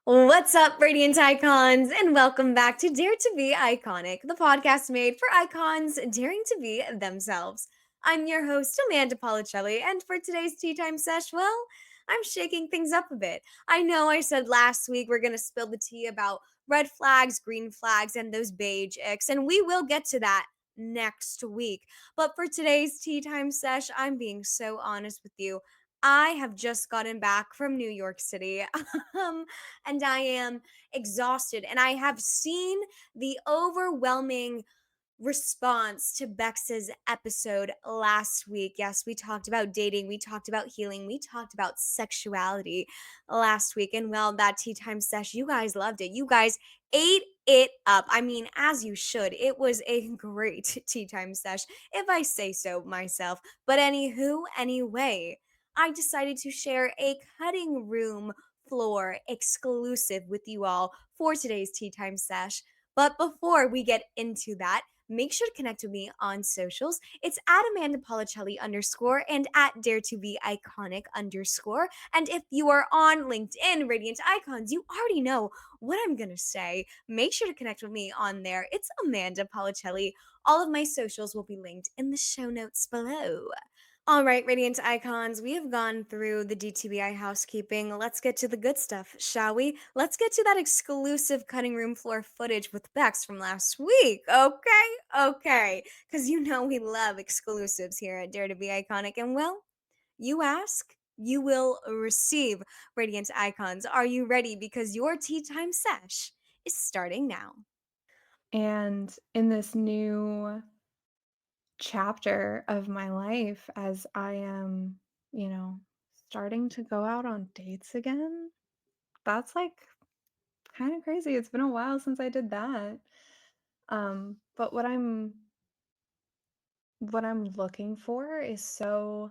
What's up, Radiant Icons, and welcome back to Dare to Be Iconic, the podcast made for icons daring to be themselves. I'm your host, Amanda Policelli, and for today's Tea Time Sesh, well, I'm shaking things up a bit. I know I said last week we're going to spill the tea about red flags, green flags, and those beige icks, and we will get to that next week. But for today's Tea Time Sesh, I'm being so honest with you. I have just gotten back from New York City. And I am exhausted. And I have seen the overwhelming response to Bex's episode last week. Yes, we talked about dating, we talked about healing, we talked about sexuality last week. And well, that tea time sesh, you guys loved it. You guys ate it up. I mean, as you should. It was a great tea time sesh, if I say so myself. But anywho, anyway, I decided to share a cutting room floor exclusive with you all for today's tea time sesh. But before we get into that, make sure to connect with me on socials. It's at Amanda Policelli _ and at Dare to Be Iconic _. And if you are on LinkedIn, Radiant Icons, you already know what I'm gonna say. Make sure to connect with me on there. It's Amanda Policelli. All of my socials will be linked in the show notes below. All right, Radiant Icons, we have gone through the DTBI housekeeping. Let's get to the good stuff, shall we? Let's get to that exclusive cutting room floor footage with Bex from last week. Okay, okay. Because you know we love exclusives here at Dare to Be Iconic. And well, you ask, you will receive, Radiant Icons. Are you ready? Because your tea time sesh is starting now. And in this new chapter of my life, as I am, you know, starting to go out on dates again, that's like kind of crazy. It's been a while since I did that. But what I'm looking for is so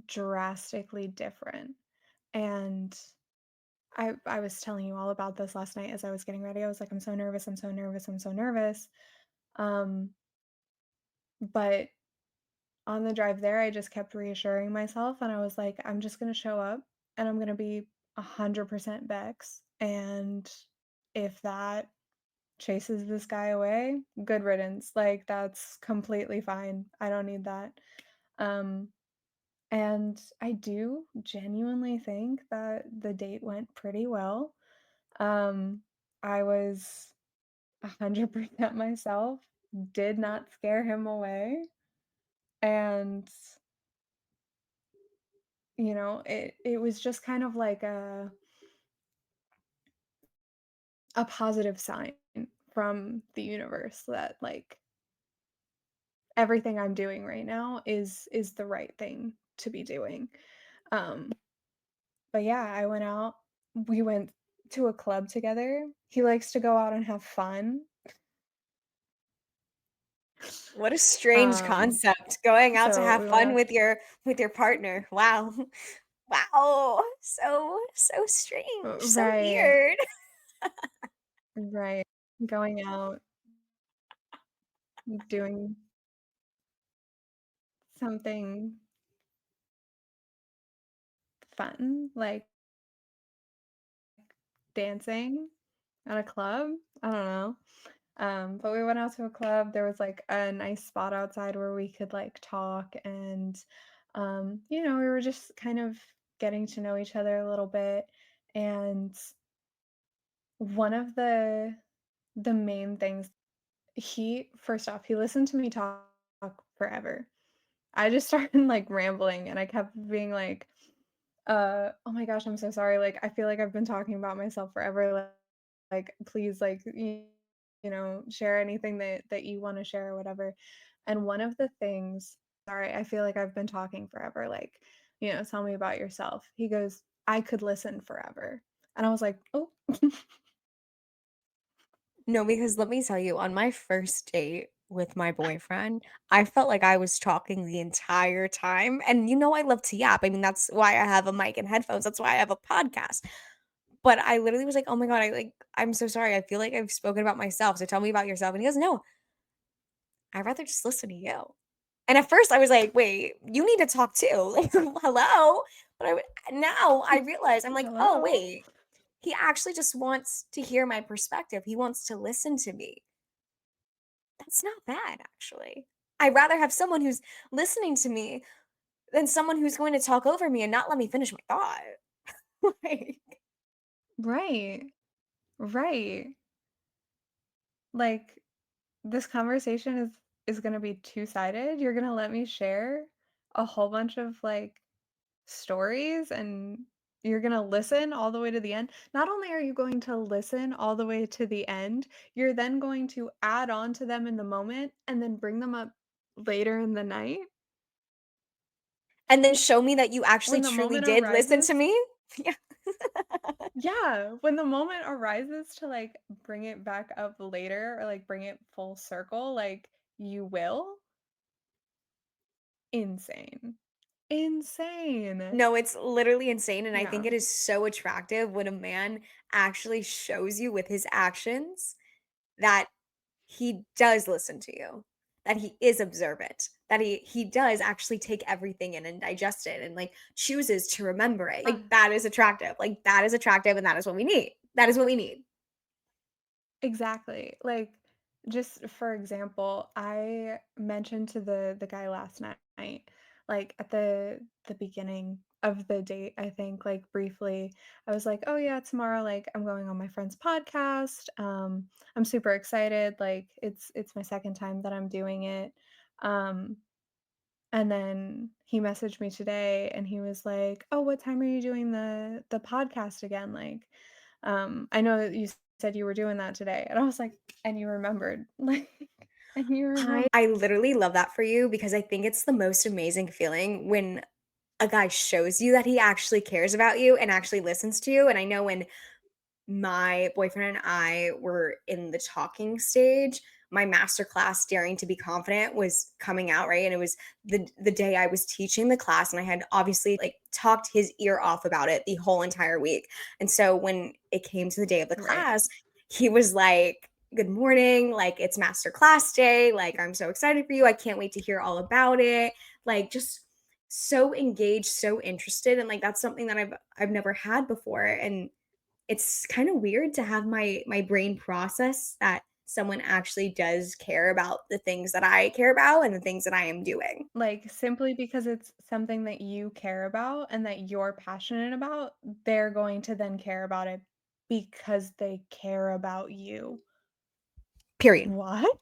drastically different. And I was telling you all about this last night as I was getting ready. I was like, I'm so nervous, I'm so nervous, I'm so nervous. Um, but on the drive there, I just kept reassuring myself, and I was like, I'm just gonna show up and I'm gonna be 100% Bex. And if that chases this guy away, good riddance. Like, that's completely fine. I don't need that. Um, and I do genuinely think that the date went pretty well. Um, I was 100% myself, did not scare him away. And it was just kind of like a positive sign from the universe that, like, everything I'm doing right now is the right thing to be doing. Um, but yeah, I went out. We went to a club together. He likes to go out and have fun. What a strange Um, concept, going out to so have we went fun out. with your partner. Wow. Wow. So strange, so Right, weird. right. Going out, doing something fun, like dancing at a club. I don't know. But we went out to a club. There was like a nice spot outside where we could like talk and we were just kind of getting to know each other a little bit. And one of the main things, he first off, he listened to me talk forever. I just started like rambling and I kept being like, oh my gosh, I'm so sorry. Like, I feel like I've been talking about myself forever. Like please, like, share anything that you want to share or whatever. And one of the things, sorry, I feel like I've been talking forever. Like, tell me about yourself. He goes, I could listen forever. And I was like, oh, No, because let me tell you, on my first date with my boyfriend, I felt like I was talking the entire time. And you know, I love to yap. I mean, that's why I have a mic and headphones. That's why I have a podcast. But I literally was like, "Oh my God, I'm so sorry. I feel like I've spoken about myself. So tell me about yourself." And he goes, "No, I'd rather just listen to you." And at first I was like, "Wait, you need to talk too." Like, hello. But now I realize I'm like, "Oh, hello. wait. He actually just wants to hear my perspective. He wants to listen to me. That's not bad, actually. I'd rather have someone who's listening to me than someone who's going to talk over me and not let me finish my thought. Like, Right. Right. Like, this conversation is gonna be two-sided. You're gonna let me share a whole bunch of, like, stories, and you're gonna listen all the way to the end. Not only are you going to listen all the way to the end, you're then going to add on to them in the moment and then bring them up later in the night. and then show me that you actually When the truly moment did listen to arises me? Yeah. Yeah, when the moment arises to, like, bring it back up later or, like, bring it full circle, like, you will, insane. Insane. No, it's literally insane, and I think Yeah. it is so attractive when a man actually shows you with his actions that he does listen to you, that he is observant, that he does actually take everything in and digest it and, like, chooses to remember it. Like, that is attractive. Like, that is attractive, and that is what we need. That is what we need. Exactly. Like, just for example, I mentioned to the guy last night, like at the beginning of the date, I think, like briefly, I was like, "Oh yeah, tomorrow, like I'm going on my friend's podcast. I'm super excited. Like it's my second time that I'm doing it." Um, and then he messaged me today and he was like, "Oh, what time are you doing the podcast again?" Like, I know that you said you were doing that today. And I was like, "And you remembered." Like, and you remember. I literally love that for you because I think it's the most amazing feeling when a guy shows you that he actually cares about you and actually listens to you, and I know when my boyfriend and I were in the talking stage, my master class Daring to Be Confident was coming out, right? And it was the day I was teaching the class and I had obviously like talked his ear off about it the whole entire week. And so when it came to the day of the Right. class, he was like, "Good morning, like it's master class day, like I'm so excited for you. I can't wait to hear all about it." Like just so engaged, so interested and like that's something that I've never had before and it's kinda weird to have my brain process that someone actually does care about the things that I care about and the things that I am doing. Like, simply because it's something that you care about and that you're passionate about, they're going to then care about it because they care about you. Period. What?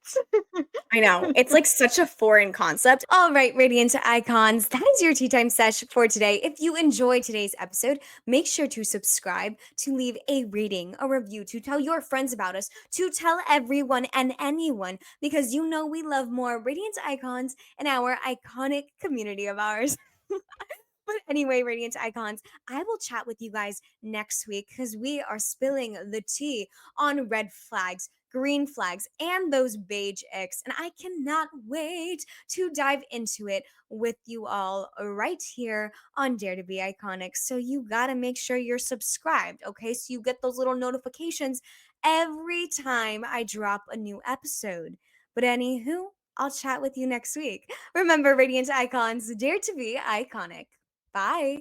I know. It's like such a foreign concept. All right, Radiant Icons, that is your tea time sesh for today. If you enjoyed today's episode, make sure to subscribe, to leave a rating, a review, to tell your friends about us, to tell everyone and anyone, because you know we love more Radiant Icons in our iconic community of ours. But anyway, Radiant Icons, I will chat with you guys next week because we are spilling the tea on red flags, green flags, and those beige icks. And I cannot wait to dive into it with you all right here on Dare to Be Iconic. So you got to make sure you're subscribed, okay? So you get those little notifications every time I drop a new episode. But anywho, I'll chat with you next week. Remember, Radiant Icons, dare to be iconic. Bye.